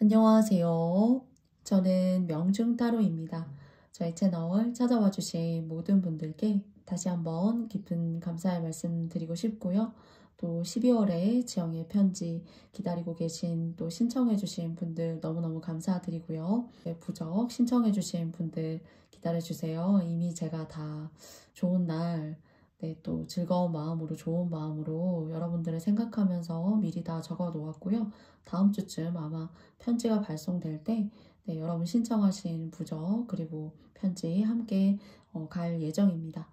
안녕하세요. 저는 명중따로입니다. 저희 채널 찾아와 주신 모든 분들께 다시 한번 깊은 감사의 말씀 드리고 싶고요. 또 12월에 지영의 편지 기다리고 계신 또 신청해 주신 분들 너무너무 감사드리고요. 부적 신청해 주신 분들 기다려 주세요. 이미 제가 다 좋은 날 또 즐거운 마음으로 좋은 마음으로 여러분들을 생각하면서 미리 다 적어 놓았고요. 다음 주쯤 아마 편지가 발송될 때 여러분 신청하신 부적 그리고 편지 함께 갈 예정입니다.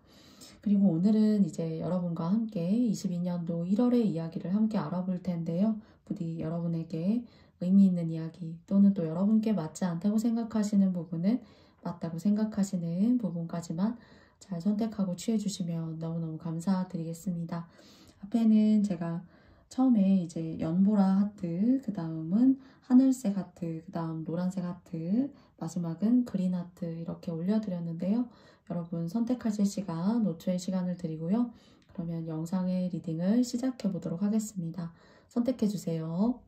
그리고 오늘은 이제 여러분과 함께 22년도 1월의 이야기를 함께 알아볼 텐데요. 부디 여러분에게 의미 있는 이야기 또는 또 여러분께 맞지 않다고 생각하시는 부분은 맞다고 생각하시는 부분까지만 잘 선택하고 취해주시면 너무너무 감사드리겠습니다. 앞에는 제가 처음에 이제 연보라 하트, 그 다음은 하늘색 하트, 그 다음 노란색 하트, 마지막은 그린 하트 이렇게 올려드렸는데요. 여러분 선택하실 시간, 5초의 시간을 드리고요. 그러면 영상의 리딩을 시작해 보도록 하겠습니다. 선택해 주세요.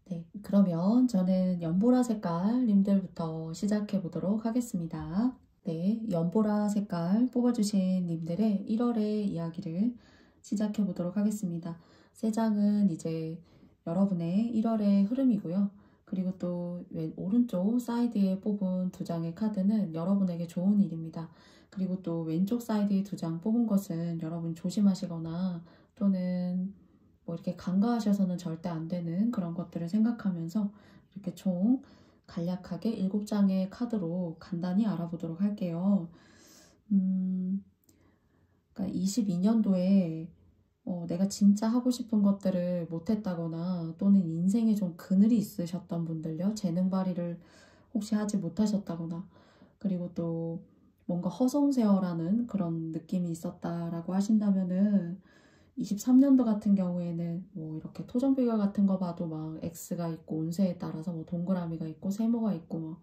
네, 그러면 저는 연보라 색깔님들부터 시작해 보도록 하겠습니다. 네, 연보라 색깔 뽑아주신 님들의 1월의 이야기를 시작해 보도록 하겠습니다. 세 장은 이제 여러분의 1월의 흐름이고요. 그리고 또 오른쪽 사이드에 뽑은 두 장의 카드는 여러분에게 좋은 일입니다. 그리고 또 왼쪽 사이드에 두 장 뽑은 것은 여러분 조심하시거나 또는 뭐 이렇게 간과하셔서는 절대 안 되는 그런 것들을 생각하면서 이렇게 총 간략하게 7장의 카드로 간단히 알아보도록 할게요. 그러니까 22년도에 내가 진짜 하고 싶은 것들을 못했다거나 또는 인생에 좀 그늘이 있으셨던 분들요. 재능 발휘를 혹시 하지 못하셨다거나 그리고 또 뭔가 허송세월하는 그런 느낌이 있었다라고 하신다면은 23년도 같은 경우에는 뭐 이렇게 토정비결 같은 거 봐도 막 X가 있고 운세에 따라서 뭐 동그라미가 있고 세모가 있고 뭐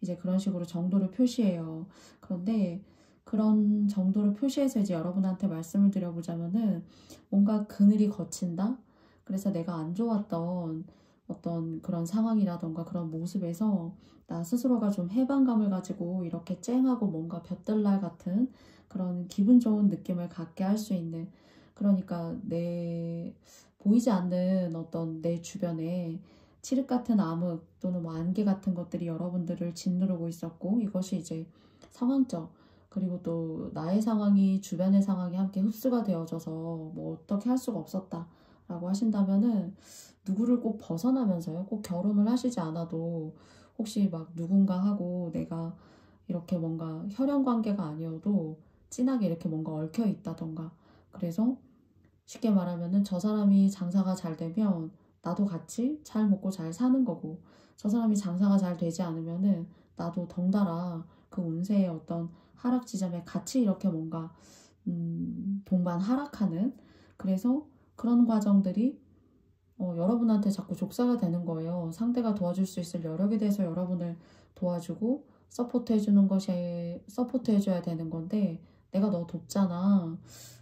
이제 그런 식으로 정도를 표시해요. 그런데 그런 정도를 표시해서 이제 여러분한테 말씀을 드려보자면은 뭔가 그늘이 걷힌다? 그래서 내가 안 좋았던 어떤 그런 상황이라던가 그런 모습에서 나 스스로가 좀 해방감을 가지고 이렇게 쨍하고 뭔가 볕들날 같은 그런 기분 좋은 느낌을 갖게 할 수 있는 그러니까 보이지 않는 어떤 내 주변에 칠흑 같은 암흑 또는 뭐 안개 같은 것들이 여러분들을 짓누르고 있었고 이것이 이제 상황적 그리고 또 나의 상황이 주변의 상황이 함께 흡수가 되어져서 뭐 어떻게 할 수가 없었다 라고 하신다면은 누구를 꼭 벗어나면서요 꼭 결혼을 하시지 않아도 혹시 막 누군가하고 내가 이렇게 뭔가 혈연 관계가 아니어도 진하게 이렇게 뭔가 얽혀 있다던가 그래서 쉽게 말하면은 저 사람이 장사가 잘 되면 나도 같이 잘 먹고 잘 사는 거고 저 사람이 장사가 잘 되지 않으면은 나도 덩달아 그 운세의 어떤 하락 지점에 같이 이렇게 뭔가 동반 하락하는 그래서 그런 과정들이 여러분한테 자꾸 족사가 되는 거예요. 상대가 도와줄 수 있을 여력에 대해서 여러분을 도와주고 서포트 해줘야 되는 건데 내가 너 돕잖아.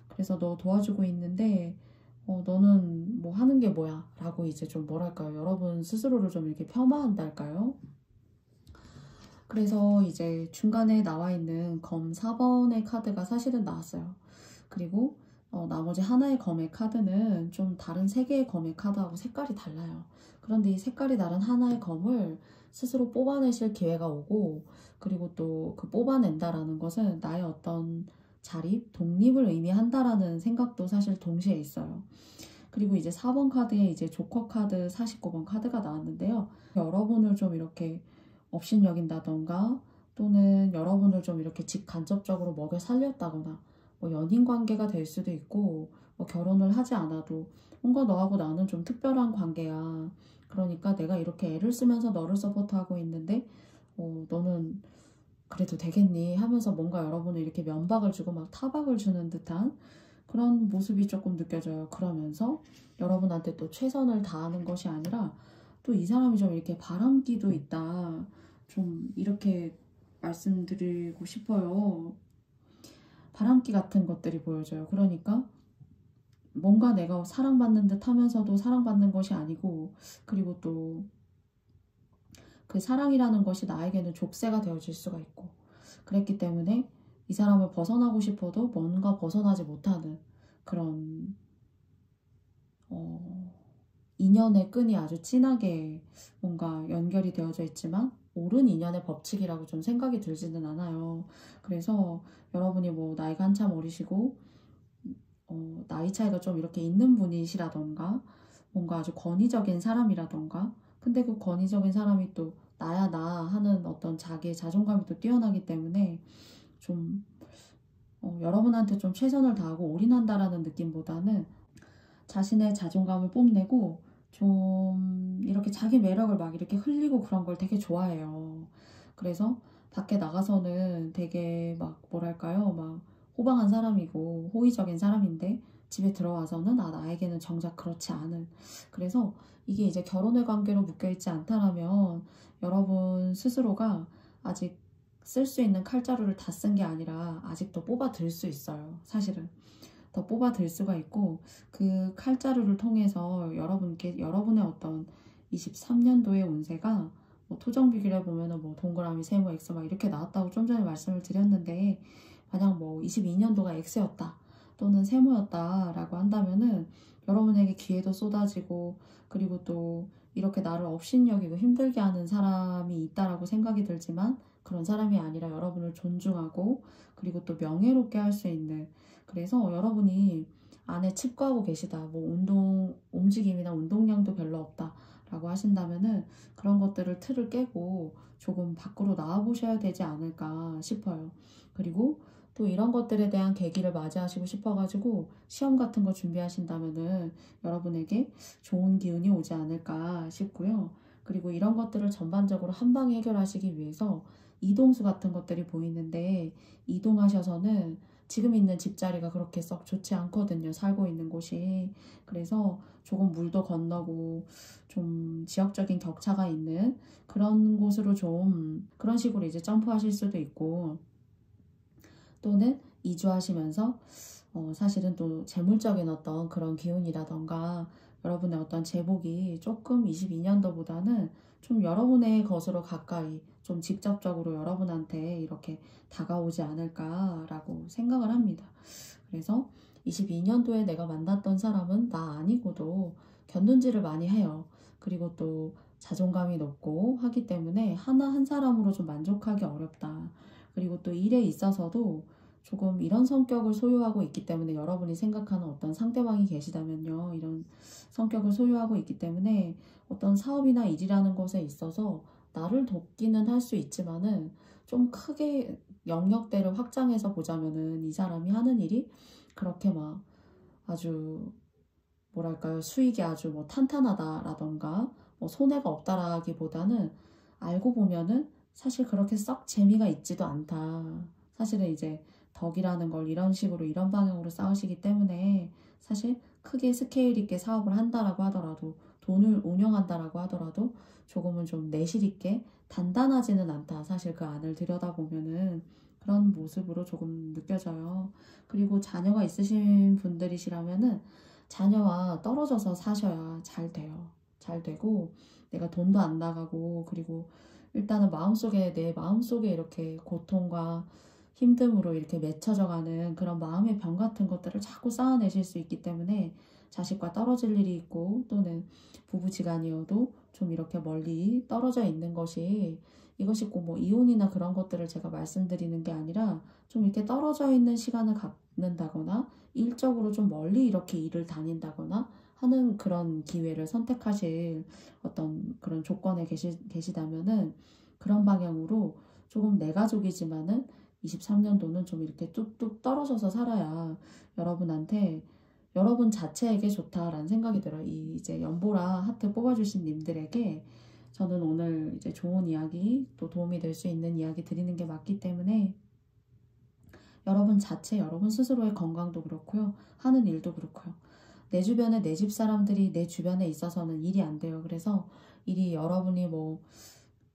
그래서 너 도와주고 있는데 너는 뭐 하는 게 뭐야? 라고 이제 좀 뭐랄까요? 여러분 스스로를 좀 이렇게 폄하한달까요? 그래서 이제 중간에 나와 있는 검 4번의 카드가 사실은 나왔어요. 그리고 나머지 하나의 검의 카드는 좀 다른 3개의 검의 카드하고 색깔이 달라요. 그런데 이 색깔이 다른 하나의 검을 스스로 뽑아내실 기회가 오고 그리고 또 그 뽑아낸다라는 것은 나의 어떤 자립, 독립을 의미한다라는 생각도 사실 동시에 있어요. 그리고 이제 4번 카드에 이제 조커 카드 49번 카드가 나왔는데요. 여러분을 좀 이렇게 업신여긴다던가 또는 여러분을 좀 이렇게 직간접적으로 먹여 살렸다거나 뭐 연인 관계가 될 수도 있고 뭐 결혼을 하지 않아도 뭔가 너하고 나는 좀 특별한 관계야. 그러니까 내가 이렇게 애를 쓰면서 너를 서포트하고 있는데 너는 그래도 되겠니 하면서 뭔가 여러분을 이렇게 면박을 주고 막 타박을 주는 듯한 그런 모습이 조금 느껴져요. 그러면서 여러분한테 또 최선을 다하는 것이 아니라 또 이 사람이 좀 이렇게 바람기도 있다. 좀 이렇게 말씀드리고 싶어요. 바람기 같은 것들이 보여져요. 그러니까 뭔가 내가 사랑받는 듯 하면서도 사랑받는 것이 아니고, 그리고 또 그 사랑이라는 것이 나에게는 족쇄가 되어질 수가 있고, 그랬기 때문에 이 사람을 벗어나고 싶어도 뭔가 벗어나지 못하는 그런 인연의 끈이 아주 진하게 뭔가 연결이 되어져 있지만 옳은 인연의 법칙이라고 좀 생각이 들지는 않아요. 그래서 여러분이 뭐 나이가 한참 어리시고 나이 차이가 좀 이렇게 있는 분이시라던가 뭔가 아주 권위적인 사람이라던가, 근데 그 권위적인 사람이 또 나야 나 하는 어떤 자기의 자존감이 또 뛰어나기 때문에 좀 여러분한테 좀 최선을 다하고 올인한다라는 느낌보다는 자신의 자존감을 뽐내고 좀 이렇게 자기 매력을 막 이렇게 흘리고 그런 걸 되게 좋아해요. 그래서 밖에 나가서는 되게 막 뭐랄까요, 막 호방한 사람이고 호의적인 사람인데 집에 들어와서는 나에게는 정작 그렇지 않은, 그래서 이게 이제 결혼의 관계로 묶여있지 않다라면 여러분 스스로가 아직 쓸 수 있는 칼자루를 다 쓴 게 아니라 아직 더 뽑아들 수 있어요. 사실은 더 뽑아들 수가 있고, 그 칼자루를 통해서 여러분께 여러분의 어떤 23년도의 운세가 뭐 토정 비결에 보면은 뭐 동그라미, 세모, X 막 이렇게 나왔다고 좀 전에 말씀을 드렸는데, 만약 뭐 22년도가 X였다 또는 세모였다라고 한다면은 여러분에게 기회도 쏟아지고, 그리고 또 이렇게 나를 업신여기고 힘들게 하는 사람이 있다라고 생각이 들지만 그런 사람이 아니라 여러분을 존중하고 그리고 또 명예롭게 할 수 있는, 그래서 여러분이 안에 칩거하고 계시다, 뭐 움직임이나 운동량도 별로 없다 라고 하신다면은 그런 것들을 틀을 깨고 조금 밖으로 나와보셔야 되지 않을까 싶어요. 그리고 또 이런 것들에 대한 계기를 맞이하시고 싶어가지고 시험 같은 거 준비하신다면은 여러분에게 좋은 기운이 오지 않을까 싶고요. 그리고 이런 것들을 전반적으로 한 방에 해결하시기 위해서 이동수 같은 것들이 보이는데, 이동하셔서는 지금 있는 집자리가 그렇게 썩 좋지 않거든요. 살고 있는 곳이. 그래서 조금 물도 건너고 좀 지역적인 격차가 있는 그런 곳으로 좀 그런 식으로 이제 점프하실 수도 있고, 또는 이주하시면서 사실은 또 재물적인 어떤 그런 기운이라던가 여러분의 어떤 제복이 조금 22년도보다는 좀 여러분의 것으로 가까이 좀 직접적으로 여러분한테 이렇게 다가오지 않을까라고 생각을 합니다. 그래서 22년도에 내가 만났던 사람은 나 아니고도 견눈질을 많이 해요. 그리고 또 자존감이 높고 하기 때문에 하나 한 사람으로 좀 만족하기 어렵다. 그리고 또 일에 있어서도 조금 이런 성격을 소유하고 있기 때문에, 여러분이 생각하는 어떤 상대방이 계시다면요, 이런 성격을 소유하고 있기 때문에 어떤 사업이나 일이라는 것에 있어서 나를 돕기는 할 수 있지만은 좀 크게 영역대를 확장해서 보자면은 이 사람이 하는 일이 그렇게 막 아주 뭐랄까요, 수익이 아주 뭐 탄탄하다라던가 뭐 손해가 없다라기보다는 알고 보면은 사실 그렇게 썩 재미가 있지도 않다. 사실은 이제 덕이라는 걸 이런 식으로 이런 방향으로 쌓으시기 때문에 사실 크게 스케일 있게 사업을 한다라고 하더라도, 돈을 운영한다라고 하더라도 조금은 좀 내실 있게 단단하지는 않다. 사실 그 안을 들여다보면은 그런 모습으로 조금 느껴져요. 그리고 자녀가 있으신 분들이시라면은 자녀와 떨어져서 사셔야 잘 돼요. 잘 되고 내가 돈도 안 나가고, 그리고 일단은 마음속에, 내 마음속에 이렇게 고통과 힘듦으로 이렇게 맺혀져가는 그런 마음의 병 같은 것들을 자꾸 쌓아내실 수 있기 때문에 자식과 떨어질 일이 있고, 또는 부부지간이어도 좀 이렇게 멀리 떨어져 있는 것이, 이것이 꼭 뭐 이혼이나 그런 것들을 제가 말씀드리는 게 아니라 좀 이렇게 떨어져 있는 시간을 갖는다거나 일적으로 좀 멀리 이렇게 일을 다닌다거나 하는 그런 기회를 선택하실 어떤 그런 조건에 계시다면은 그런 방향으로 조금 내 가족이지만은 23년도는 좀 이렇게 뚝뚝 떨어져서 살아야 여러분한테, 여러분 자체에게 좋다라는 생각이 들어요. 이제 연보라 하트 뽑아주신 님들에게 저는 오늘 이제 좋은 이야기, 또 도움이 될 수 있는 이야기 드리는 게 맞기 때문에 여러분 자체, 여러분 스스로의 건강도 그렇고요. 하는 일도 그렇고요. 내 주변에 내 집 사람들이 내 주변에 있어서는 일이 안 돼요. 그래서 일이 여러분이 뭐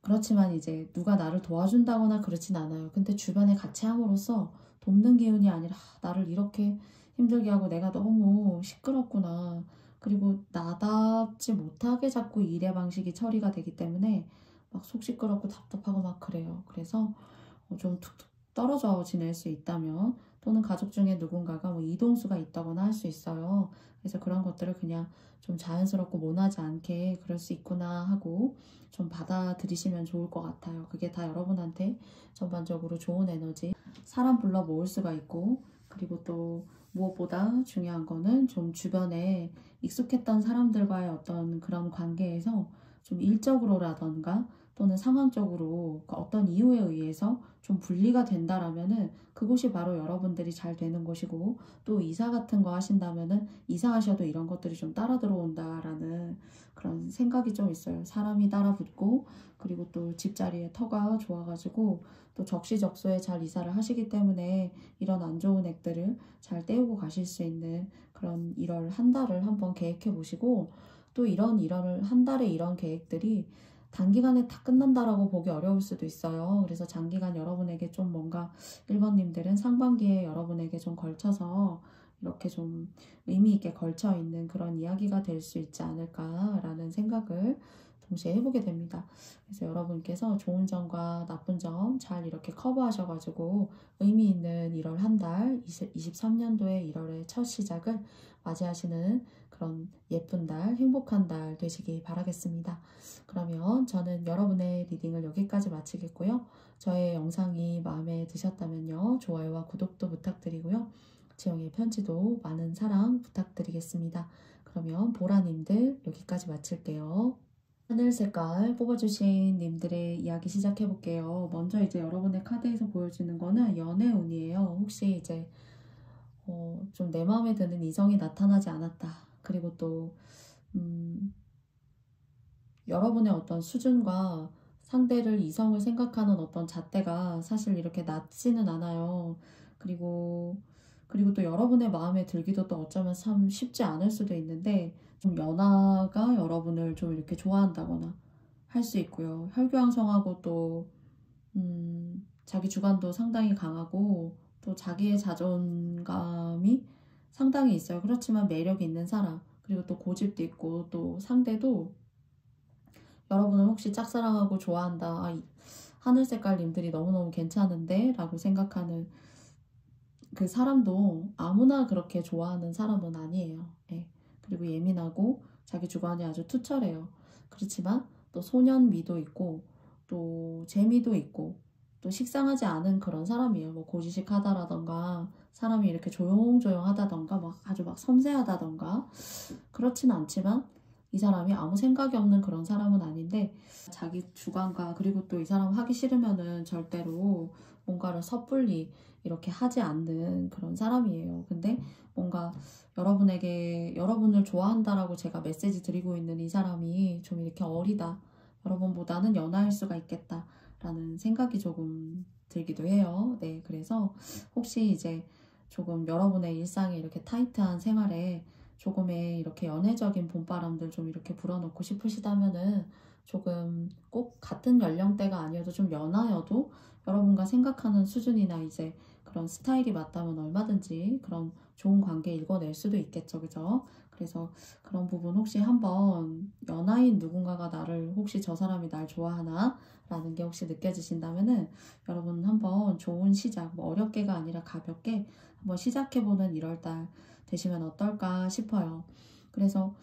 그렇지만 이제 누가 나를 도와준다거나 그렇진 않아요. 근데 주변에 같이 함으로써 돕는 기운이 아니라 나를 이렇게 힘들게 하고 내가 너무 시끄럽구나. 그리고 나답지 못하게 자꾸 일의 방식이 처리가 되기 때문에 막 속 시끄럽고 답답하고 막 그래요. 그래서 좀 툭툭 떨어져 지낼 수 있다면 또는 가족 중에 누군가가 뭐 이동수가 있다거나 할 수 있어요. 그래서 그런 것들을 그냥 좀 자연스럽고 모나지 않게 그럴 수 있구나 하고 좀 받아들이시면 좋을 것 같아요. 그게 다 여러분한테 전반적으로 좋은 에너지, 사람 불러 모을 수가 있고, 그리고 또 무엇보다 중요한 거는 좀 주변에 익숙했던 사람들과의 어떤 그런 관계에서 좀 일적으로라던가 또는 상황적으로 어떤 이유에 의해서 좀 분리가 된다라면은 그곳이 바로 여러분들이 잘 되는 곳이고, 또 이사 같은 거 하신다면은 이사하셔도 이런 것들이 좀 따라 들어온다라는 그런 생각이 좀 있어요. 사람이 따라 붙고, 그리고 또 집자리에 터가 좋아가지고 또 적시적소에 잘 이사를 하시기 때문에 이런 안 좋은 액들을 잘 떼우고 가실 수 있는 그런 1월 한 달을 한번 계획해 보시고, 또 이런 1월 한 달의 이런 계획들이 단기간에 다 끝난다라고 보기 어려울 수도 있어요. 그래서 장기간 여러분에게 좀 뭔가 1번님들은 상반기에 여러분에게 좀 걸쳐서 이렇게 좀 의미 있게 걸쳐 있는 그런 이야기가 될 수 있지 않을까라는 생각을 동시에 해보게 됩니다. 그래서 여러분께서 좋은 점과 나쁜 점 잘 이렇게 커버하셔가지고 의미 있는 1월 한 달, 23년도의 1월의 첫 시작을 맞이하시는 그런 예쁜 달, 행복한 달 되시기 바라겠습니다. 그러면 저는 여러분의 리딩을 여기까지 마치겠고요. 저의 영상이 마음에 드셨다면요, 좋아요와 구독도 부탁드리고요. 지영의 편지도 많은 사랑 부탁드리겠습니다. 그러면 보라님들 여기까지 마칠게요. 하늘 색깔 뽑아주신 님들의 이야기 시작해볼게요. 먼저 이제 여러분의 카드에서 보여주는 거는 연애운이에요. 혹시 이제 좀 내 마음에 드는 이성이 나타나지 않았다. 그리고 또 여러분의 어떤 수준과 상대를 이성을 생각하는 어떤 잣대가 사실 이렇게 낮지는 않아요. 그리고 또 여러분의 마음에 들기도 또 어쩌면 참 쉽지 않을 수도 있는데, 좀 연하가 여러분을 좀 이렇게 좋아한다거나 할 수 있고요. 혈기왕성하고 또 자기 주관도 상당히 강하고 또 자기의 자존감이 상당히 있어요. 그렇지만 매력이 있는 사람, 그리고 또 고집도 있고, 또 상대도 여러분을 혹시 짝사랑하고 좋아한다, 하늘 색깔님들이 너무너무 괜찮은데 라고 생각하는 그 사람도 아무나 그렇게 좋아하는 사람은 아니에요. 예. 그리고 예민하고 자기 주관이 아주 투철해요. 그렇지만 또 소년미도 있고 또 재미도 있고 또 식상하지 않은 그런 사람이에요. 뭐 고지식하다라던가 사람이 이렇게 조용조용하다던가 막 아주 막 섬세하다던가 그렇진 않지만, 이 사람이 아무 생각이 없는 그런 사람은 아닌데 자기 주관과, 그리고 또 이 사람 하기 싫으면은 절대로 뭔가를 섣불리 이렇게 하지 않는 그런 사람이에요. 근데 뭔가 여러분을 좋아한다라고 제가 메시지 드리고 있는 이 사람이 좀 이렇게 어리다, 여러분보다는 연하일 수가 있겠다 라는 생각이 조금 들기도 해요. 네, 그래서 혹시 이제 조금 여러분의 일상에 이렇게 타이트한 생활에 조금의 이렇게 연애적인 봄바람들 좀 이렇게 불어넣고 싶으시다면은 조금 꼭 같은 연령대가 아니어도 좀 연하여도 여러분과 생각하는 수준이나 이제 그런 스타일이 맞다면 얼마든지 그런 좋은 관계 읽어낼 수도 있겠죠. 그죠? 그래서 그런 부분 혹시 한번 연하인 누군가가 나를, 혹시 저 사람이 날 좋아하나? 라는 게 혹시 느껴지신다면은 여러분 한번 좋은 시작, 뭐 어렵게가 아니라 가볍게 한번 시작해보는 1월달 되시면 어떨까 싶어요. 그래서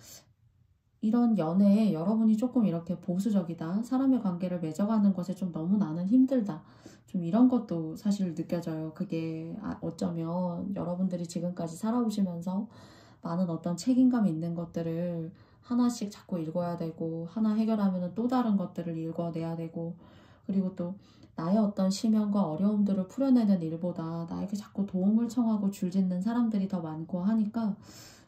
이런 연애에 여러분이 조금 이렇게 보수적이다, 사람의 관계를 맺어가는 것에 좀 너무 나는 힘들다, 좀 이런 것도 사실 느껴져요. 그게 어쩌면 여러분들이 지금까지 살아오시면서 많은 어떤 책임감 있는 것들을 하나씩 자꾸 읽어야 되고, 하나 해결하면 또 다른 것들을 읽어내야 되고, 그리고 또 나의 어떤 심연과 어려움들을 풀어내는 일보다 나에게 자꾸 도움을 청하고 줄짓는 사람들이 더 많고 하니까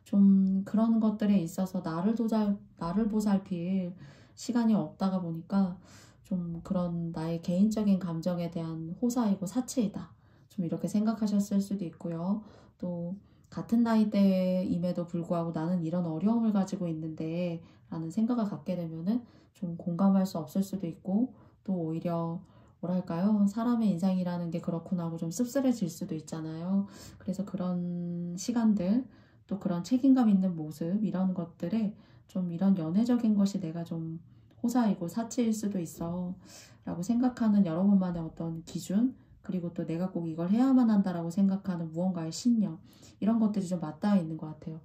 좀 그런 것들에 있어서 나를 보살필 시간이 없다가 보니까 좀 그런 나의 개인적인 감정에 대한 호사이고 사치이다, 좀 이렇게 생각하셨을 수도 있고요. 또 같은 나이대임에도 불구하고 나는 이런 어려움을 가지고 있는데 라는 생각을 갖게 되면은 좀 공감할 수 없을 수도 있고, 또 오히려 뭐랄까요? 사람의 인생이라는 게 그렇구나 하고 좀 씁쓸해질 수도 있잖아요. 그래서 그런 시간들, 또 그런 책임감 있는 모습, 이런 것들에 좀 이런 연애적인 것이 내가 좀 호사이고 사치일 수도 있어 라고 생각하는 여러분만의 어떤 기준, 그리고 또 내가 꼭 이걸 해야만 한다라고 생각하는 무언가의 신념, 이런 것들이 좀 맞닿아 있는 것 같아요.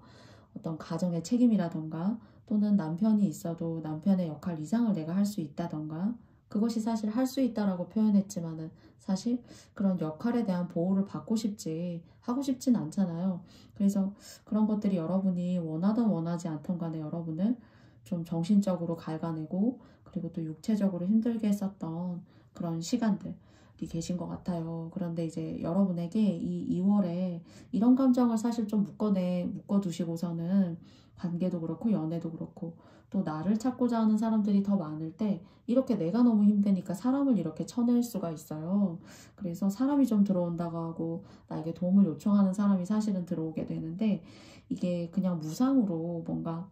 어떤 가정의 책임이라던가, 또는 남편이 있어도 남편의 역할 이상을 내가 할 수 있다던가, 그것이 사실 할 수 있다라고 표현했지만은 사실 그런 역할에 대한 보호를 받고 싶지, 하고 싶진 않잖아요. 그래서 그런 것들이 여러분이 원하든 원하지 않던 간에 여러분을 좀 정신적으로 갉아내고, 그리고 또 육체적으로 힘들게 했었던 그런 시간들이 계신 것 같아요. 그런데 이제 여러분에게 이 2월에 이런 감정을 사실 좀 묶어두시고서는 관계도 그렇고 연애도 그렇고, 또 나를 찾고자 하는 사람들이 더 많을 때 이렇게 내가 너무 힘드니까 사람을 이렇게 쳐낼 수가 있어요. 그래서 사람이 좀 들어온다고 하고 나에게 도움을 요청하는 사람이 사실은 들어오게 되는데, 이게 그냥 무상으로 뭔가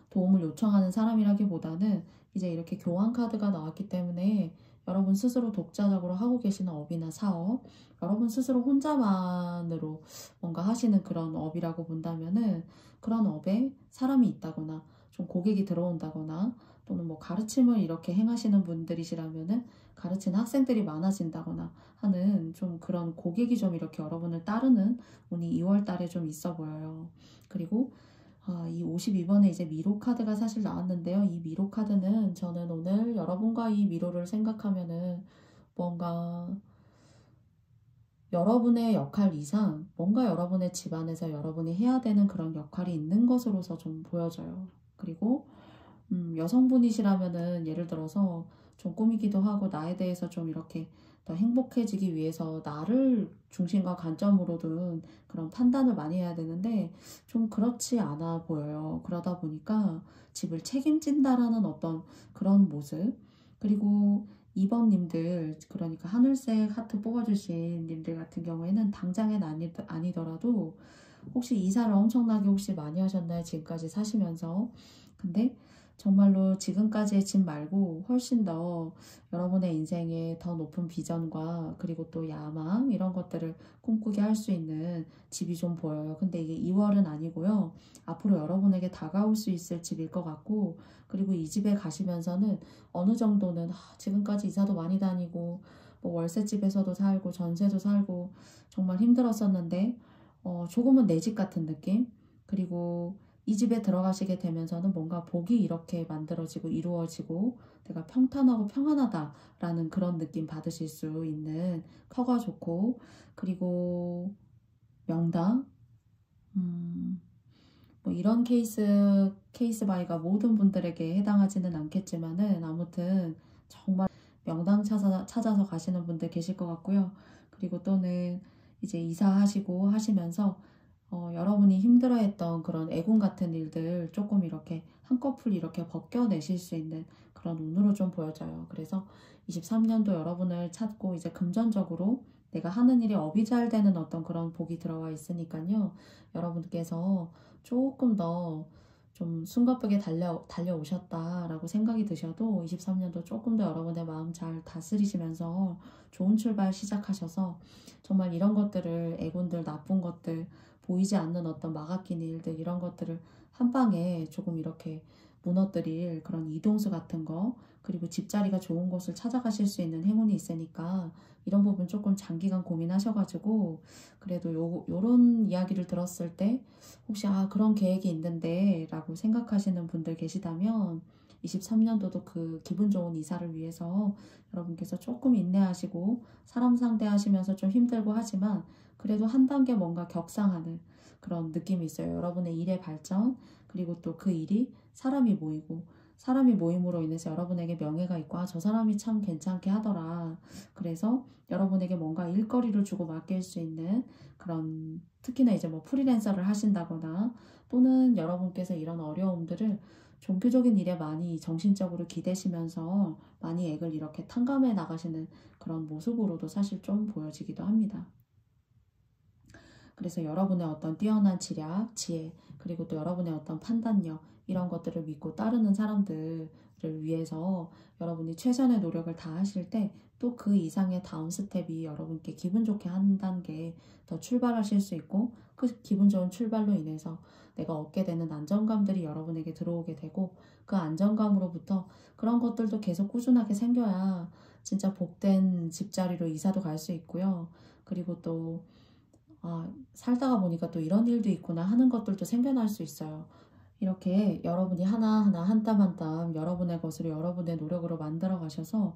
도움을 요청하는 사람이라기보다는 이제 이렇게 교환 카드가 나왔기 때문에 여러분 스스로 독자적으로 하고 계시는 업이나 사업, 여러분 스스로 혼자만으로 뭔가 하시는 그런 업이라고 본다면은, 그런 업에 사람이 있다거나 좀 고객이 들어온다거나, 또는 뭐 가르침을 이렇게 행하시는 분들이시라면은 가르치는 학생들이 많아진다거나 하는 좀 그런 고객이 좀 이렇게 여러분을 따르는 운이 2월 달에 좀 있어 보여요. 그리고 이 52번에 이제 미로 카드가 사실 나왔는데요. 이 미로 카드는 저는 오늘 여러분과 이 미로를 생각하면은 뭔가 여러분의 역할 이상 뭔가 여러분의 집안에서 여러분이 해야 되는 그런 역할이 있는 것으로서 좀 보여져요. 그리고 여성분이시라면은 예를 들어서 좀 꾸미기도 하고 나에 대해서 좀 이렇게 더 행복해지기 위해서 나를 중심과 관점으로 둔 그런 판단을 많이 해야 되는데 좀 그렇지 않아 보여요. 그러다 보니까 집을 책임진다라는 어떤 그런 모습, 그리고 2번님들, 그러니까 하늘색 하트 뽑아주신 님들 같은 경우에는 당장은 아니더라도 혹시 이사를 엄청나게 혹시 많이 하셨나요? 지금까지 사시면서. 근데 정말로 지금까지의 집 말고 훨씬 더 여러분의 인생에 더 높은 비전과 그리고 또 야망, 이런 것들을 꿈꾸게 할 수 있는 집이 좀 보여요. 근데 이게 2월은 아니고요. 앞으로 여러분에게 다가올 수 있을 집일 것 같고, 그리고 이 집에 가시면서는 어느 정도는 지금까지 이사도 많이 다니고 뭐 월세집에서도 살고 전세도 살고 정말 힘들었었는데 조금은 내 집 같은 느낌, 그리고 이 집에 들어가시게 되면서는 뭔가 복이 이렇게 만들어지고 이루어지고 내가 평탄하고 평안하다라는 그런 느낌 받으실 수 있는 커가 좋고, 그리고 명당, 뭐 이런 케이스 바이가 모든 분들에게 해당하지는 않겠지만은 아무튼 정말 명당 찾아서 가시는 분들 계실 것 같고요. 그리고 또는 이제 이사하시고 하시면서 여러분이 힘들어했던 그런 애군 같은 일들 조금 이렇게 한꺼풀 이렇게 벗겨내실 수 있는 그런 운으로 좀 보여져요. 그래서 23년도 여러분을 찾고 이제 금전적으로 내가 하는 일이 업이 잘 되는 어떤 그런 복이 들어와 있으니까요. 여러분께서 조금 더 좀 숨가쁘게 달려오셨다라고 생각이 드셔도 23년도 조금 더 여러분의 마음 잘 다스리시면서 좋은 출발 시작하셔서 정말 이런 것들을, 애군들, 나쁜 것들, 보이지 않는 어떤 막아낀 일들, 이런 것들을 한 방에 조금 이렇게 무너뜨릴 그런 이동수 같은 거, 그리고 집자리가 좋은 곳을 찾아가실 수 있는 행운이 있으니까 이런 부분 조금 장기간 고민하셔가지고, 그래도 요런 이야기를 들었을 때 혹시 그런 계획이 있는데 라고 생각하시는 분들 계시다면 23년도도 그 기분 좋은 이사를 위해서 여러분께서 조금 인내하시고 사람 상대하시면서 좀 힘들고 하지만 그래도 한 단계 뭔가 격상하는 그런 느낌이 있어요. 여러분의 일의 발전, 그리고 또 그 일이 사람이 모이고, 사람이 모임으로 인해서 여러분에게 명예가 있고 저 사람이 참 괜찮게 하더라. 그래서 여러분에게 뭔가 일거리를 주고 맡길 수 있는 그런, 특히나 이제 뭐 프리랜서를 하신다거나 또는 여러분께서 이런 어려움들을 종교적인 일에 많이 정신적으로 기대시면서 많이 액을 이렇게 탕감해 나가시는 그런 모습으로도 사실 좀 보여지기도 합니다. 그래서 여러분의 어떤 뛰어난 지략, 지혜, 그리고 또 여러분의 어떤 판단력, 이런 것들을 믿고 따르는 사람들을 위해서 여러분이 최선의 노력을 다하실 때 또 그 이상의 다음 스텝이 여러분께 기분 좋게 한 단계 더 출발하실 수 있고, 그 기분 좋은 출발로 인해서 내가 얻게 되는 안정감들이 여러분에게 들어오게 되고, 그 안정감으로부터 그런 것들도 계속 꾸준하게 생겨야 진짜 복된 집자리로 이사도 갈 수 있고요. 그리고 또 살다가 보니까 또 이런 일도 있구나 하는 것들도 생겨날 수 있어요. 이렇게 여러분이 하나하나 한 땀 한 땀 여러분의 것으로 여러분의 노력으로 만들어 가셔서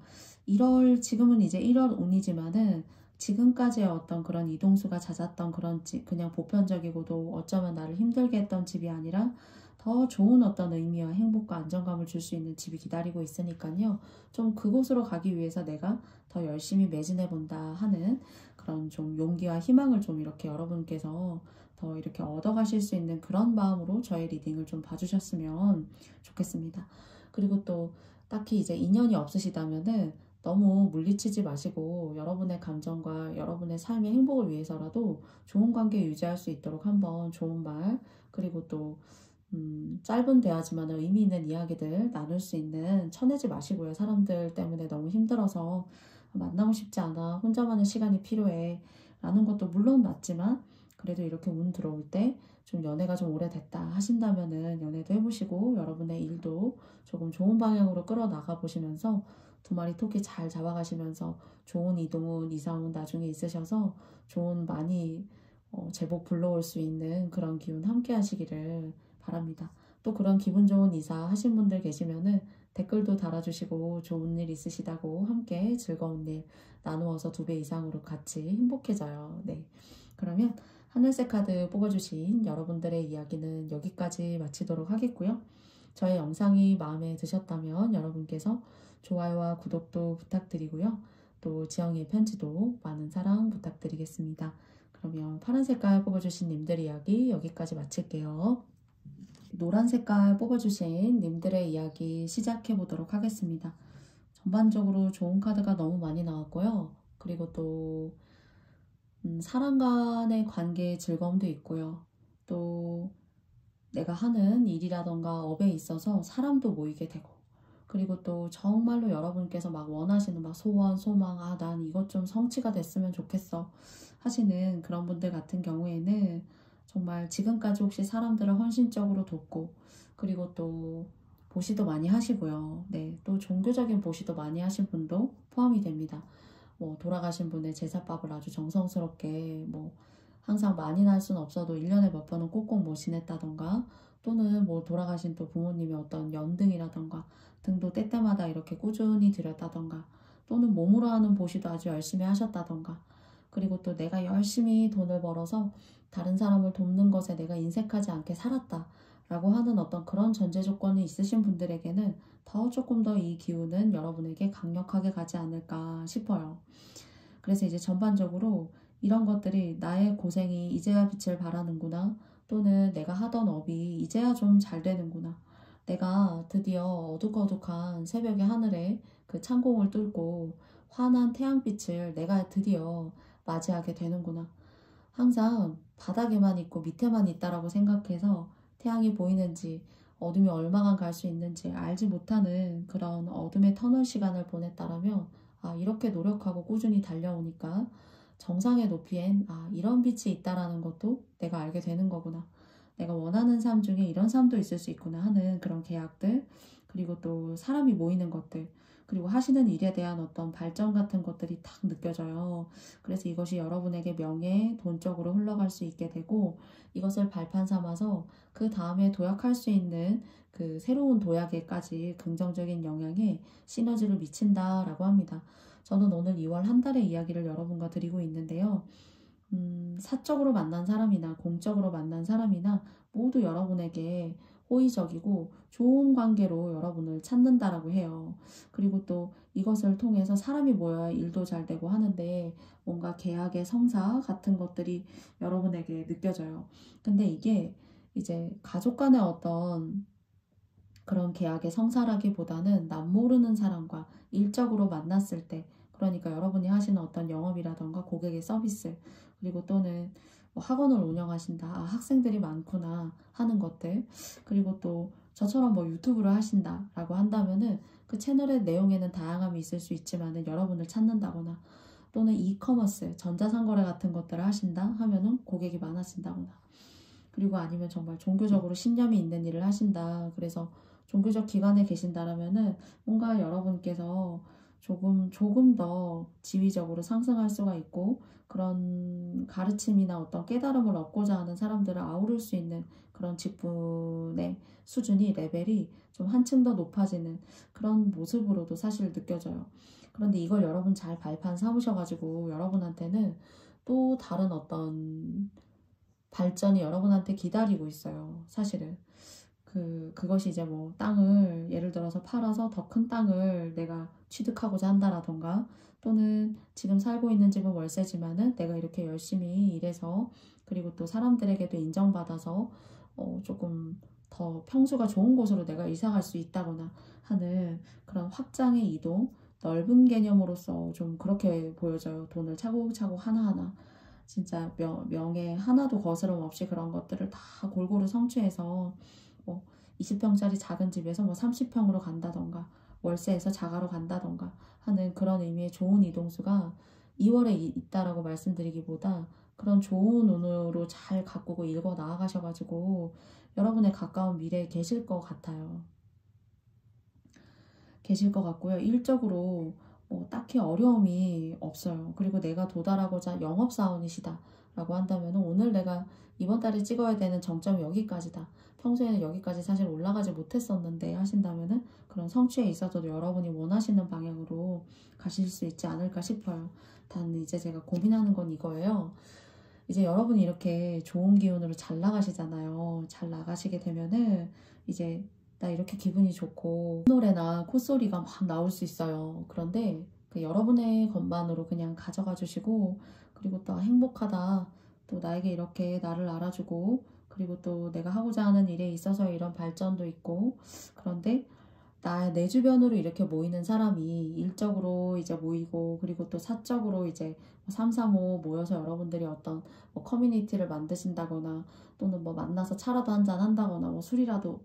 지금은 이제 1월 운이지만은 지금까지의 어떤 그런 이동수가 잦았던 그런 집, 그냥 보편적이고도 어쩌면 나를 힘들게 했던 집이 아니라 더 좋은 어떤 의미와 행복과 안정감을 줄 수 있는 집이 기다리고 있으니까요. 좀 그곳으로 가기 위해서 내가 더 열심히 매진해 본다 하는 그런 좀 용기와 희망을 좀 이렇게 여러분께서 더 이렇게 얻어가실 수 있는 그런 마음으로 저의 리딩을 좀 봐주셨으면 좋겠습니다. 그리고 또 딱히 이제 인연이 없으시다면은 너무 물리치지 마시고 여러분의 감정과 여러분의 삶의 행복을 위해서라도 좋은 관계 유지할 수 있도록 한번 좋은 말, 그리고 또 짧은 대화지만 의미 있는 이야기들 나눌 수 있는 쳐내지 마시고요. 사람들 때문에 너무 힘들어서 만나고 싶지 않아, 혼자만의 시간이 필요해 라는 것도 물론 맞지만, 그래도 이렇게 운 들어올 때 좀 연애가 좀 오래됐다 하신다면은 연애도 해보시고 여러분의 일도 조금 좋은 방향으로 끌어나가 보시면서 두 마리 토끼 잘 잡아가시면서 좋은 이동운, 이사운 나중에 있으셔서 좋은 많이 제복 불러올 수 있는 그런 기운 함께 하시기를 바랍니다. 또 그런 기분 좋은 이사 하신 분들 계시면은 댓글도 달아주시고 좋은 일 있으시다고 함께 즐거운 일 나누어서 2배 이상으로 같이 행복해져요. 네. 그러면 하늘색 카드 뽑아주신 여러분들의 이야기는 여기까지 마치도록 하겠고요. 저의 영상이 마음에 드셨다면 여러분께서 좋아요와 구독도 부탁드리고요. 또 지영이의 편지도 많은 사랑 부탁드리겠습니다. 그러면 파란 색깔 뽑아주신 님들 이야기 여기까지 마칠게요. 노란 색깔 뽑아주신 님들의 이야기 시작해 보도록 하겠습니다. 전반적으로 좋은 카드가 너무 많이 나왔고요. 그리고 또 사람 간의 관계의 즐거움도 있고요. 또 내가 하는 일이라던가 업에 있어서 사람도 모이게 되고, 그리고 또 정말로 여러분께서 막 원하시는 막 소원, 소망, 난 이것 좀 성취가 됐으면 좋겠어 하시는 그런 분들 같은 경우에는 정말 지금까지 혹시 사람들을 헌신적으로 돕고, 그리고 또 보시도 많이 하시고요. 네, 또 종교적인 보시도 많이 하신 분도 포함이 됩니다. 돌아가신 분의 제사밥을 아주 정성스럽게 항상 많이 날 수는 없어도 1년에 몇 번은 꼭꼭 지냈다던가, 또는 돌아가신 또 부모님의 어떤 연등이라던가 등도 때때마다 이렇게 꾸준히 드렸다던가, 또는 몸으로 하는 보시도 아주 열심히 하셨다던가, 그리고 또 내가 열심히 돈을 벌어서 다른 사람을 돕는 것에 내가 인색하지 않게 살았다 라고 하는 어떤 그런 전제 조건이 있으신 분들에게는 더 조금 더 이 기운은 여러분에게 강력하게 가지 않을까 싶어요. 그래서 이제 전반적으로 이런 것들이 나의 고생이 이제야 빛을 발하는구나, 또는 내가 하던 업이 이제야 좀 잘 되는구나, 내가 드디어 어둑어둑한 새벽의 하늘에 그 창공을 뚫고 환한 태양빛을 내가 드디어 맞이하게 되는구나, 항상 바닥에만 있고 밑에만 있다라고 생각해서 태양이 보이는지 어둠이 얼마간 갈 수 있는지 알지 못하는 그런 어둠의 터널 시간을 보냈다라면, 이렇게 노력하고 꾸준히 달려오니까 정상의 높이엔 이런 빛이 있다라는 것도 내가 알게 되는 거구나, 내가 원하는 삶 중에 이런 삶도 있을 수 있구나 하는 그런 계약들, 그리고 또 사람이 모이는 것들, 그리고 하시는 일에 대한 어떤 발전 같은 것들이 딱 느껴져요. 그래서 이것이 여러분에게 명예, 돈적으로 흘러갈 수 있게 되고, 이것을 발판 삼아서 그 다음에 도약할 수 있는 그 새로운 도약에까지 긍정적인 영향에 시너지를 미친다라고 합니다. 저는 오늘 2월 한 달의 이야기를 여러분과 드리고 있는데요. 사적으로 만난 사람이나 공적으로 만난 사람이나 모두 여러분에게 호의적이고 좋은 관계로 여러분을 찾는다라고 해요. 그리고 또 이것을 통해서 사람이 모여야 일도 잘 되고 하는데 뭔가 계약의 성사 같은 것들이 여러분에게 느껴져요. 근데 이게 이제 가족 간의 어떤 그런 계약의 성사라기보다는 남모르는 사람과 일적으로 만났을 때, 그러니까 여러분이 하시는 어떤 영업이라던가 고객의 서비스, 그리고 또는 뭐 학원을 운영하신다, 아, 학생들이 많구나 하는 것들, 그리고 또 저처럼 뭐 유튜브를 하신다 라고 한다면은 그 채널의 내용에는 다양함이 있을 수 있지만은 여러분을 찾는다거나 또는 이커머스, 전자상거래 같은 것들을 하신다 하면은 고객이 많아진다거나, 그리고 아니면 정말 종교적으로 신념이 있는 일을 하신다, 그래서 종교적 기관에 계신다라면은 뭔가 여러분께서 조금 더 지위적으로 상승할 수가 있고 그런 가르침이나 어떤 깨달음을 얻고자 하는 사람들을 아우를 수 있는 그런 직분의 수준이, 레벨이 좀 한층 더 높아지는 그런 모습으로도 사실 느껴져요. 그런데 이걸 여러분 잘 발판 삼으셔가지고 여러분한테는 또 다른 어떤 발전이 여러분한테 기다리고 있어요. 사실은. 그것이 이제 뭐 땅을 예를 들어서 팔아서 더 큰 땅을 내가 취득하고자 한다라던가, 또는 지금 살고 있는 집은 월세지만은 내가 이렇게 열심히 일해서 그리고 또 사람들에게도 인정받아서 조금 더 평수가 좋은 곳으로 내가 이사 갈 수 있다거나 하는 그런 확장의 이동, 넓은 개념으로서 좀 그렇게 보여져요. 돈을 차곡차곡 하나하나 진짜 명예 하나도 거스름 없이 그런 것들을 다 골고루 성취해서 뭐 20평짜리 작은 집에서 뭐 30평으로 간다던가 월세에서 자가로 간다던가 하는 그런 의미의 좋은 이동수가 2월에 있다라고 말씀드리기보다 그런 좋은 운으로 잘 가꾸고 읽어 나아가셔가지고 여러분의 가까운 미래에 계실 것 같아요. 계실 것 같고요. 일적으로 딱히 어려움이 없어요. 그리고 내가 도달하고자 영업사원이시다 라고 한다면 오늘 내가 이번 달에 찍어야 되는 정점이 여기까지다, 평소에는 여기까지 사실 올라가지 못했었는데 하신다면은 그런 성취에 있어서도 여러분이 원하시는 방향으로 가실 수 있지 않을까 싶어요. 단 이제 제가 고민하는 건 이거예요. 이제 여러분이 이렇게 좋은 기운으로 잘 나가시잖아요. 잘 나가시게 되면은 이제 나 이렇게 기분이 좋고 노래나 콧소리가 막 나올 수 있어요. 그런데 그 여러분의 것만으로 그냥 가져가 주시고, 그리고 또 행복하다, 또 나에게 이렇게 나를 알아주고, 그리고 또 내가 하고자 하는 일에 있어서 이런 발전도 있고, 그런데 내 주변으로 이렇게 모이는 사람이 일적으로 이제 모이고, 그리고 또 사적으로 이제 3, 3, 5 모여서 여러분들이 어떤 뭐 커뮤니티를 만드신다거나, 또는 뭐 만나서 차라도 한잔 한다거나, 뭐 술이라도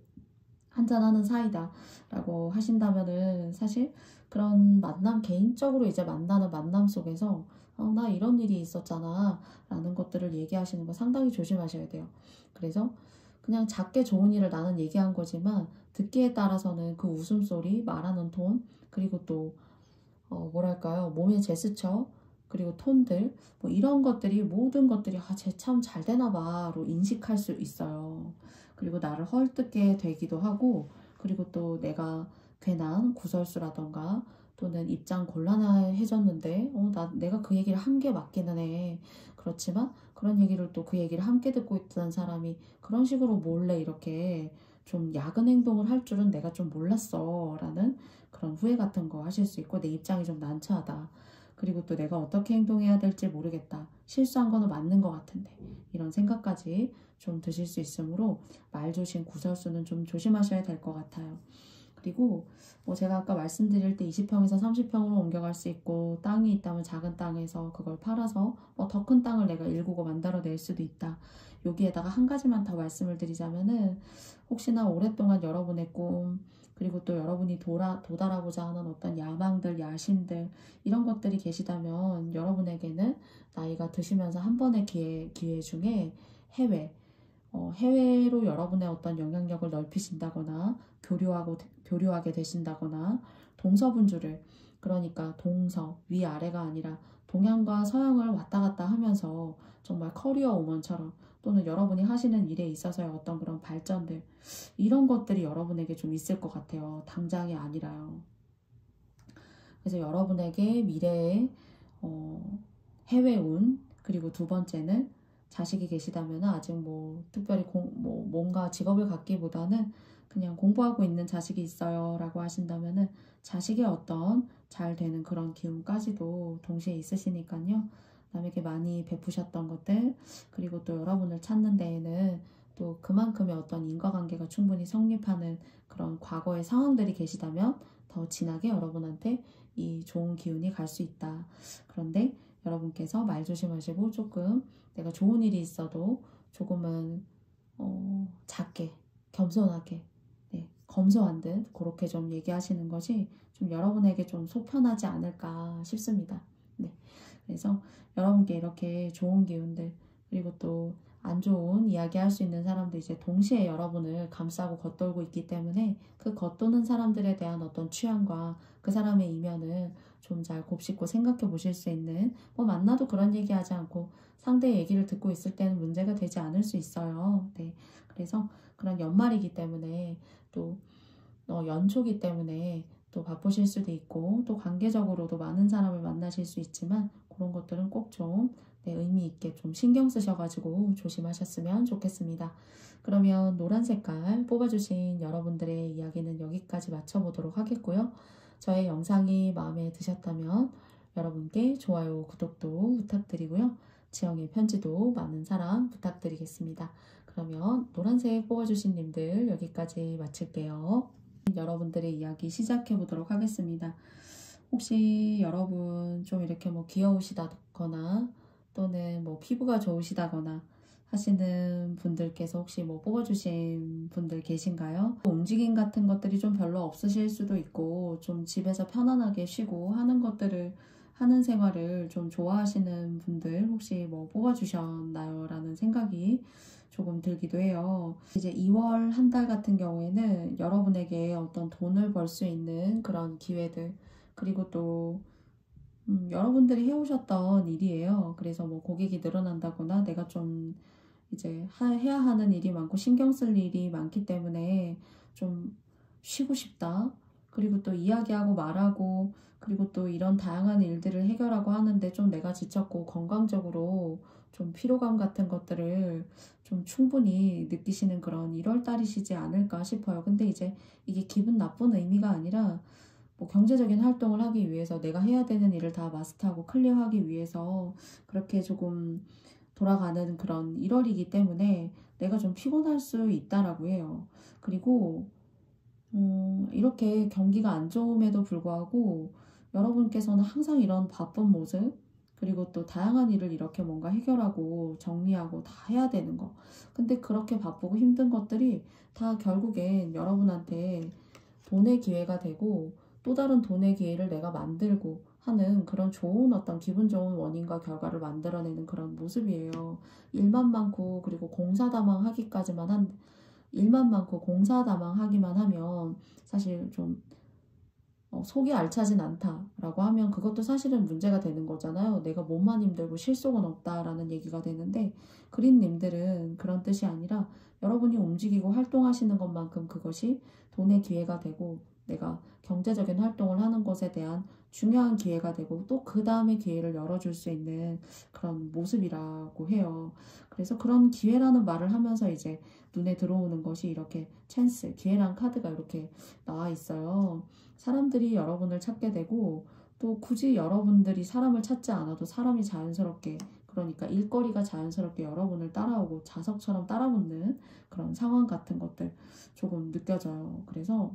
한잔하는 사이다 라고 하신다면은 사실 그런 만남, 개인적으로 이제 만나는 만남 속에서 나 이런 일이 있었잖아 라는 것들을 얘기하시는 거 상당히 조심하셔야 돼요. 그래서 그냥 작게 좋은 일을 나는 얘기한 거지만 듣기에 따라서는 그 웃음소리, 말하는 톤, 그리고 또 뭐랄까요, 몸의 제스처, 그리고 톤들, 뭐 이런 것들이, 모든 것들이 쟤 참 잘 되나 봐로 인식할 수 있어요. 그리고 나를 헐뜯게 되기도 하고, 그리고 또 내가 괜한 구설수라던가 또는 입장 곤란해졌는데 내가 그 얘기를 한 게 맞기는 해. 그렇지만 그런 얘기를 또 그 얘기를 함께 듣고 있던 사람이 그런 식으로 몰래 이렇게 좀 야근 행동을 할 줄은 내가 좀 몰랐어 라는 그런 후회 같은 거 하실 수 있고, 내 입장이 좀 난처하다, 그리고 또 내가 어떻게 행동해야 될지 모르겠다, 실수한 거는 맞는 것 같은데, 이런 생각까지 좀 드실 수 있으므로 말조심, 구설수는 좀 조심하셔야 될 것 같아요. 그리고 뭐 제가 아까 말씀드릴 때 20평에서 30평으로 옮겨갈 수 있고, 땅이 있다면 작은 땅에서 그걸 팔아서 뭐 더 큰 땅을 내가 일구고 만들어낼 수도 있다. 여기에다가 한 가지만 더 말씀을 드리자면은, 혹시나 오랫동안 여러분의 꿈, 그리고 또 여러분이 도달하고자 하는 어떤 야망들, 야심들, 이런 것들이 계시다면 여러분에게는 나이가 드시면서 한 번의 기회 중에 해외로 여러분의 어떤 영향력을 넓히신다거나 교류하게 되신다거나, 동서분주를, 그러니까 동서, 위아래가 아니라 동양과 서양을 왔다 갔다 하면서 정말 커리어 우먼처럼, 또는 여러분이 하시는 일에 있어서의 어떤 그런 발전들, 이런 것들이 여러분에게 좀 있을 것 같아요. 당장이 아니라요. 그래서 여러분에게 미래에 해외 운, 그리고 두 번째는 자식이 계시다면 아직 뭐 특별히 뭔가 직업을 갖기보다는 그냥 공부하고 있는 자식이 있어요 라고 하신다면은 자식의 어떤 잘 되는 그런 기운까지도 동시에 있으시니까요. 남에게 많이 베푸셨던 것들, 그리고 또 여러분을 찾는 데에는 또 그만큼의 어떤 인과관계가 충분히 성립하는 그런 과거의 상황들이 계시다면 더 진하게 여러분한테 이 좋은 기운이 갈 수 있다. 그런데 여러분께서 말 조심하시고 조금 내가 좋은 일이 있어도 조금은 작게, 겸손하게, 네, 검소한 듯 그렇게 좀 얘기하시는 것이 좀 여러분에게 좀 속편하지 않을까 싶습니다. 네, 그래서 여러분께 이렇게 좋은 기운들, 그리고 또 안 좋은 이야기 할 수 있는 사람도 이제 동시에 여러분을 감싸고 겉돌고 있기 때문에 그 겉도는 사람들에 대한 어떤 취향과 그 사람의 이면을 좀 잘 곱씹고 생각해 보실 수 있는, 뭐 만나도 그런 얘기 하지 않고 상대의 얘기를 듣고 있을 때는 문제가 되지 않을 수 있어요. 네, 그래서 그런 연말이기 때문에 또 연초기 때문에 또 바쁘실 수도 있고 또 관계적으로도 많은 사람을 만나실 수 있지만 그런 것들은 꼭 좀 의미 있게 좀 신경 쓰셔가지고 조심하셨으면 좋겠습니다. 그러면 노란 색깔 뽑아주신 여러분들의 이야기는 여기까지 마쳐보도록 하겠고요. 저의 영상이 마음에 드셨다면 여러분께 좋아요, 구독도 부탁드리고요. 지영의 편지도 많은 사랑 부탁드리겠습니다. 그러면 노란색 뽑아주신 님들 여기까지 마칠게요. 여러분들의 이야기 시작해 보도록 하겠습니다. 혹시 여러분 좀 이렇게 뭐 귀여우시다거나 또는 뭐 피부가 좋으시다거나 하시는 분들께서 혹시 뭐 뽑아주신 분들 계신가요? 움직임 같은 것들이 좀 별로 없으실 수도 있고 좀 집에서 편안하게 쉬고 하는 것들을 하는 생활을 좀 좋아하시는 분들 혹시 뭐 뽑아주셨나요? 라는 생각이 조금 들기도 해요. 이제 2월 한 달 같은 경우에는 여러분에게 어떤 돈을 벌 수 있는 그런 기회들, 그리고 또 여러분들이 해오셨던 일이에요. 그래서 뭐 고객이 늘어난다거나 내가 좀 이제 해야 하는 일이 많고 신경 쓸 일이 많기 때문에 좀 쉬고 싶다. 그리고 또 이야기하고 말하고 그리고 또 이런 다양한 일들을 해결하고 하는데 좀 내가 지쳤고 건강적으로 좀 피로감 같은 것들을 좀 충분히 느끼시는 그런 1월 달이시지 않을까 싶어요. 근데 이제 이게 기분 나쁜 의미가 아니라 뭐 경제적인 활동을 하기 위해서 내가 해야 되는 일을 다 마스터하고 클리어하기 위해서 그렇게 조금 돌아가는 그런 1월이기 때문에 내가 좀 피곤할 수 있다라고 해요. 그리고 이렇게 경기가 안 좋음에도 불구하고 여러분께서는 항상 이런 바쁜 모습, 그리고 또 다양한 일을 이렇게 뭔가 해결하고 정리하고 다 해야 되는 거. 근데 그렇게 바쁘고 힘든 것들이 다 결국엔 여러분한테 돈의 기회가 되고 또 다른 돈의 기회를 내가 만들고 하는 그런 좋은 어떤 기분 좋은 원인과 결과를 만들어내는 그런 모습이에요. 일만 많고 그리고 공사다망하기까지만 한 일만 많고 공사다망하기만 하면 사실 좀 속이 알차진 않다라고 하면 그것도 사실은 문제가 되는 거잖아요. 내가 몸만 힘들고 실속은 없다라는 얘기가 되는데 그린님들은 그런 뜻이 아니라 여러분이 움직이고 활동하시는 것만큼 그것이 돈의 기회가 되고 내가 경제적인 활동을 하는 것에 대한 중요한 기회가 되고 또 그 다음에 기회를 열어줄 수 있는 그런 모습이라고 해요. 그래서 그런 기회라는 말을 하면서 이제 눈에 들어오는 것이 이렇게 찬스, 기회란 카드가 이렇게 나와 있어요. 사람들이 여러분을 찾게 되고 또 굳이 여러분들이 사람을 찾지 않아도 사람이 자연스럽게, 그러니까 일거리가 자연스럽게 여러분을 따라오고 자석처럼 따라붙는 그런 상황 같은 것들 조금 느껴져요. 그래서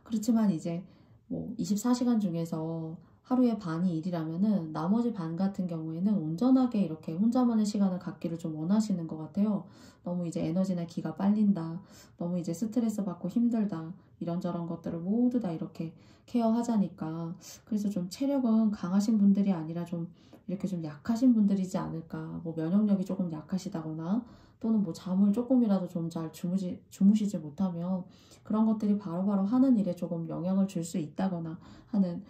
그렇지만 이제 뭐 24시간 중에서 하루에 반이 일이라면은 나머지 반 같은 경우에는 온전하게 이렇게 혼자만의 시간을 갖기를 좀 원하시는 것 같아요. 너무 이제 에너지나 기가 빨린다. 너무 이제 스트레스 받고 힘들다. 이런저런 것들을 모두 다 이렇게 케어하자니까. 그래서 좀 체력은 강하신 분들이 아니라 좀 이렇게 좀 약하신 분들이지 않을까. 뭐 면역력이 조금 약하시다거나 또는 뭐 잠을 조금이라도 좀 잘 주무시지 못하면 그런 것들이 바로바로 하는 일에 조금 영향을 줄 수 있다거나 하는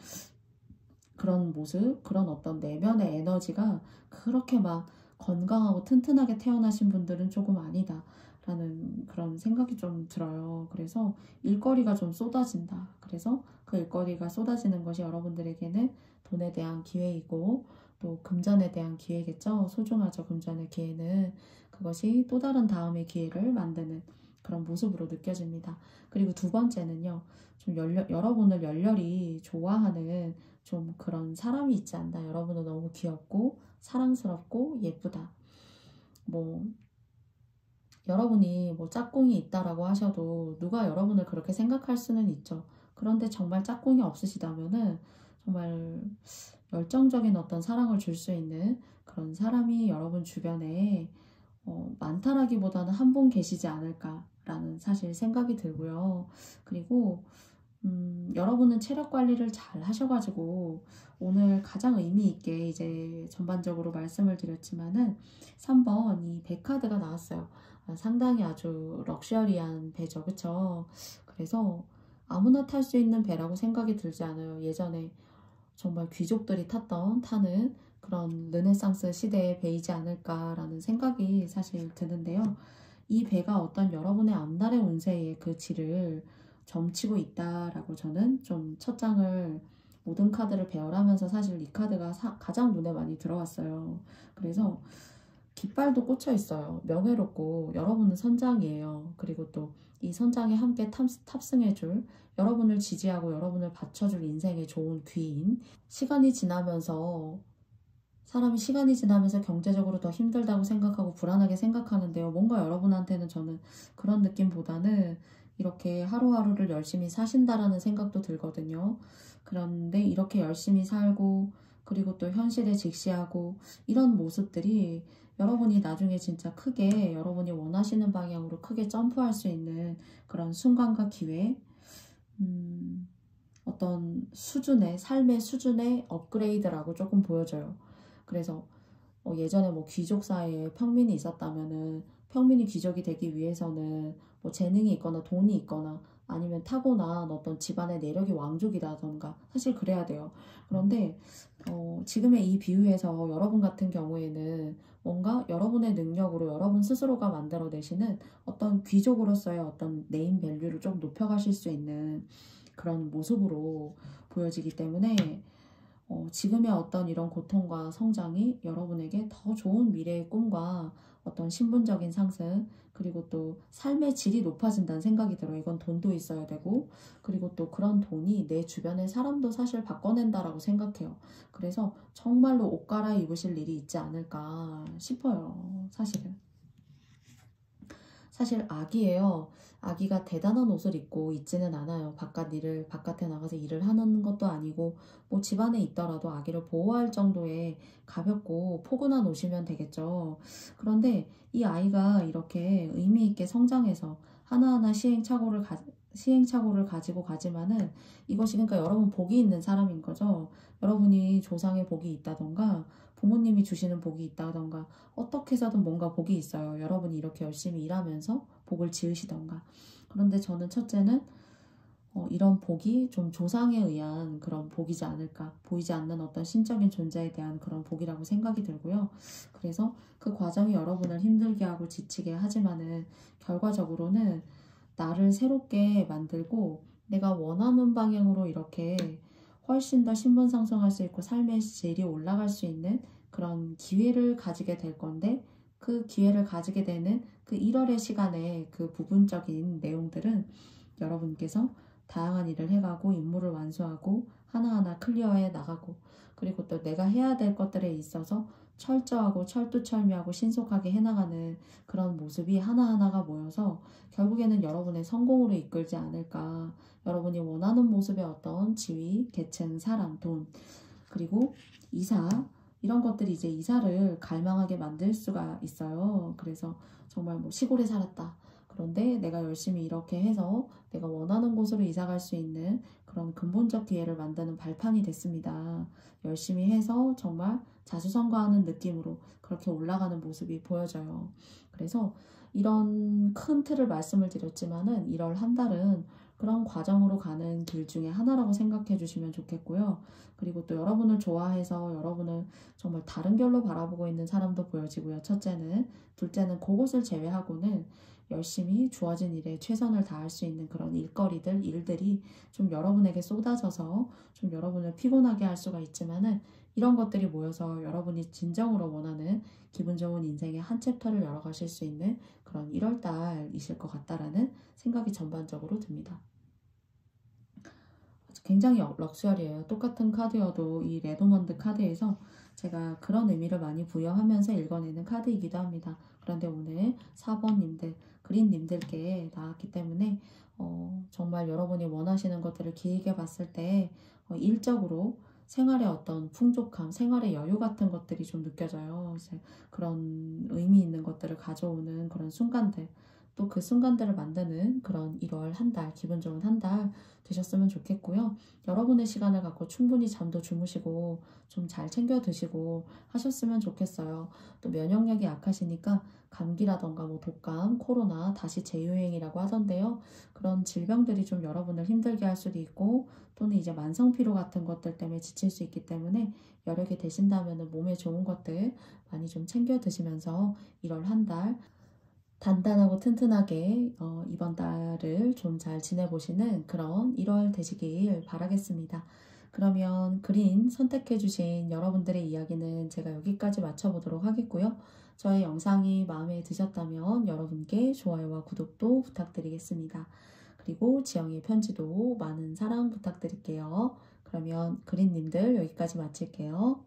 그런 모습, 그런 어떤 내면의 에너지가 그렇게 막 건강하고 튼튼하게 태어나신 분들은 조금 아니다 라는 그런 생각이 좀 들어요. 그래서 일거리가 좀 쏟아진다. 그래서 그 일거리가 쏟아지는 것이 여러분들에게는 돈에 대한 기회이고 또 금전에 대한 기회겠죠. 소중하죠. 금전의 기회는. 그것이 또 다른 다음의 기회를 만드는 그런 모습으로 느껴집니다. 그리고 두 번째는요. 좀 여러분을 열렬히 좋아하는 좀 그런 사람이 있지 않나. 여러분은 너무 귀엽고 사랑스럽고 예쁘다. 뭐 여러분이 뭐 짝꿍이 있다라고 하셔도 누가 여러분을 그렇게 생각할 수는 있죠. 그런데 정말 짝꿍이 없으시다면은 정말 열정적인 어떤 사랑을 줄 수 있는 그런 사람이 여러분 주변에 많다라기보다는 한 분 계시지 않을까라는 사실 생각이 들고요. 그리고 여러분은 체력 관리를 잘 하셔가지고 오늘 가장 의미 있게 이제 전반적으로 말씀을 드렸지만은 3번 이 배 카드가 나왔어요. 상당히 아주 럭셔리한 배죠, 그쵸? 그래서 아무나 탈 수 있는 배라고 생각이 들지 않아요. 예전에 정말 귀족들이 타는 그런 르네상스 시대의 배이지 않을까라는 생각이 사실 드는데요. 이 배가 어떤 여러분의 앞날의 운세의 그 질을 점치고 있다라고 저는 좀 첫 장을 모든 카드를 배열하면서 사실 이 카드가 가장 눈에 많이 들어왔어요. 그래서 깃발도 꽂혀 있어요. 명예롭고 여러분은 선장이에요. 그리고 또 이 선장에 함께 탑승해줄 여러분을 지지하고 여러분을 받쳐줄 인생의 좋은 귀인. 사람이 시간이 지나면서 경제적으로 더 힘들다고 생각하고 불안하게 생각하는데요. 뭔가 여러분한테는 저는 그런 느낌보다는 이렇게 하루하루를 열심히 사신다라는 생각도 들거든요. 그런데 이렇게 열심히 살고 그리고 또 현실에 직시하고 이런 모습들이 여러분이 나중에 진짜 크게 여러분이 원하시는 방향으로 크게 점프할 수 있는 그런 순간과 기회, 어떤 삶의 수준의 업그레이드라고 조금 보여져요. 그래서 예전에 뭐 귀족 사회에 평민이 있었다면은 평민이 귀족이 되기 위해서는 뭐 재능이 있거나 돈이 있거나 아니면 타고난 어떤 집안의 내력이 왕족이라던가 사실 그래야 돼요. 그런데 지금의 이 비유에서 여러분 같은 경우에는 뭔가 여러분의 능력으로 여러분 스스로가 만들어내시는 어떤 귀족으로서의 어떤 네임 밸류를 좀 높여가실 수 있는 그런 모습으로 보여지기 때문에 지금의 어떤 이런 고통과 성장이 여러분에게 더 좋은 미래의 꿈과 어떤 신분적인 상승, 그리고 또 삶의 질이 높아진다는 생각이 들어요. 이건 돈도 있어야 되고, 그리고 또 그런 돈이 내 주변의 사람도 사실 바꿔낸다라고 생각해요. 그래서 정말로 옷 갈아입으실 일이 있지 않을까 싶어요. 사실은. 사실 아기예요. 아기가 대단한 옷을 입고 있지는 않아요. 바깥에 나가서 일을 하는 것도 아니고, 뭐 집안에 있더라도 아기를 보호할 정도의 가볍고 포근한 옷이면 되겠죠. 그런데 이 아이가 이렇게 의미 있게 성장해서 하나하나 시행착오를 가지고 가지만은 이것이 그러니까 여러분 복이 있는 사람인 거죠. 여러분이 조상의 복이 있다던가 부모님이 주시는 복이 있다던가 어떻게 해서든 뭔가 복이 있어요. 여러분이 이렇게 열심히 일하면서 복을 지으시던가. 그런데 저는 첫째는 이런 복이 좀 조상에 의한 그런 복이지 않을까. 보이지 않는 어떤 신적인 존재에 대한 그런 복이라고 생각이 들고요. 그래서 그 과정이 여러분을 힘들게 하고 지치게 하지만은 결과적으로는 나를 새롭게 만들고 내가 원하는 방향으로 이렇게 훨씬 더 신분 상승할 수 있고 삶의 질이 올라갈 수 있는 그런 기회를 가지게 될 건데 그 기회를 가지게 되는 그 1월의 시간에 그 부분적인 내용들은 여러분께서 다양한 일을 해가고 임무를 완수하고 하나하나 클리어해 나가고 그리고 또 내가 해야 될 것들에 있어서 철저하고 철두철미하고 신속하게 해나가는 그런 모습이 하나하나가 모여서 결국에는 여러분의 성공으로 이끌지 않을까. 여러분이 원하는 모습의 어떤 지위, 계층, 사람, 돈, 그리고 이사 이런 것들이 이제 이사를 갈망하게 만들 수가 있어요. 그래서 정말 뭐 시골에 살았다. 그런데 내가 열심히 이렇게 해서 내가 원하는 곳으로 이사 갈 수 있는 그런 근본적 기회를 만드는 발판이 됐습니다. 열심히 해서 정말 자수성가하는 느낌으로 그렇게 올라가는 모습이 보여져요. 그래서 이런 큰 틀을 말씀을 드렸지만은 1월 한 달은 그런 과정으로 가는 길 중에 하나라고 생각해 주시면 좋겠고요. 그리고 또 여러분을 좋아해서 여러분을 정말 다른 별로 바라보고 있는 사람도 보여지고요. 첫째는. 둘째는 그것을 제외하고는 열심히 주어진 일에 최선을 다할 수 있는 그런 일들이 좀 여러분에게 쏟아져서 좀 여러분을 피곤하게 할 수가 있지만은 이런 것들이 모여서 여러분이 진정으로 원하는 기분 좋은 인생의 한 챕터를 열어가실 수 있는 그런 1월달이실 것 같다라는 생각이 전반적으로 듭니다. 굉장히 럭셔리해요. 똑같은 카드여도 이 레도먼드 카드에서 제가 그런 의미를 많이 부여하면서 읽어내는 카드이기도 합니다. 그런데 오늘 4번님들, 그린님들께 나왔기 때문에 정말 여러분이 원하시는 것들을 길게 봤을 때 일적으로 생활의 어떤 풍족함, 생활의 여유 같은 것들이 좀 느껴져요. 이제 그런 의미 있는 것들을 가져오는 그런 순간들, 또 그 순간들을 만드는 그런 1월 한 달, 기분 좋은 한 달 되셨으면 좋겠고요. 여러분의 시간을 갖고 충분히 잠도 주무시고 좀 잘 챙겨 드시고 하셨으면 좋겠어요. 또 면역력이 약하시니까 감기라던가 뭐 독감, 코로나 다시 재유행이라고 하던데요. 그런 질병들이 좀 여러분을 힘들게 할 수도 있고 또는 이제 만성피로 같은 것들 때문에 지칠 수 있기 때문에 여력이 되신다면 몸에 좋은 것들 많이 좀 챙겨 드시면서 1월 한 달 단단하고 튼튼하게 이번 달을 좀 잘 지내보시는 그런 1월 되시길 바라겠습니다. 그러면 그린 선택해주신 여러분들의 이야기는 제가 여기까지 마쳐보도록 하겠고요. 저의 영상이 마음에 드셨다면 여러분께 좋아요와 구독도 부탁드리겠습니다. 그리고 지영의 편지도 많은 사랑 부탁드릴게요. 그러면 그린님들 여기까지 마칠게요.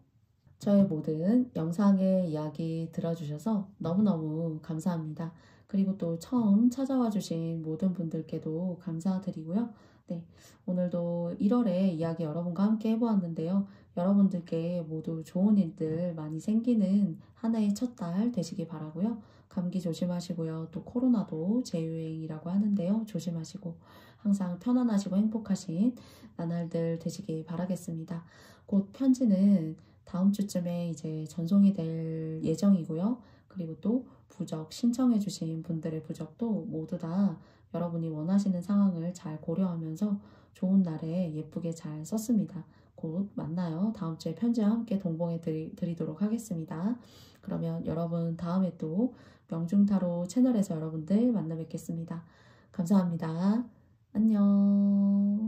저의 모든 영상의 이야기 들어주셔서 너무너무 감사합니다. 그리고 또 처음 찾아와 주신 모든 분들께도 감사드리고요. 네, 오늘도 1월에 이야기 여러분과 함께 해보았는데요. 여러분들께 모두 좋은 일들 많이 생기는 한 해의 첫 달 되시기 바라고요. 감기 조심하시고요. 또 코로나도 재유행이라고 하는데요. 조심하시고 항상 편안하시고 행복하신 나날들 되시기 바라겠습니다. 곧 편지는 다음 주쯤에 이제 전송이 될 예정이고요. 그리고 또 부적 신청해주신 분들의 부적도 모두 다 여러분이 원하시는 상황을 잘 고려하면서 좋은 날에 예쁘게 잘 썼습니다. 곧 만나요. 다음 주에 편지와 함께 동봉해 드리도록 하겠습니다. 그러면 여러분 다음에 또 명중타로 채널에서 여러분들 만나 뵙겠습니다. 감사합니다. 안녕.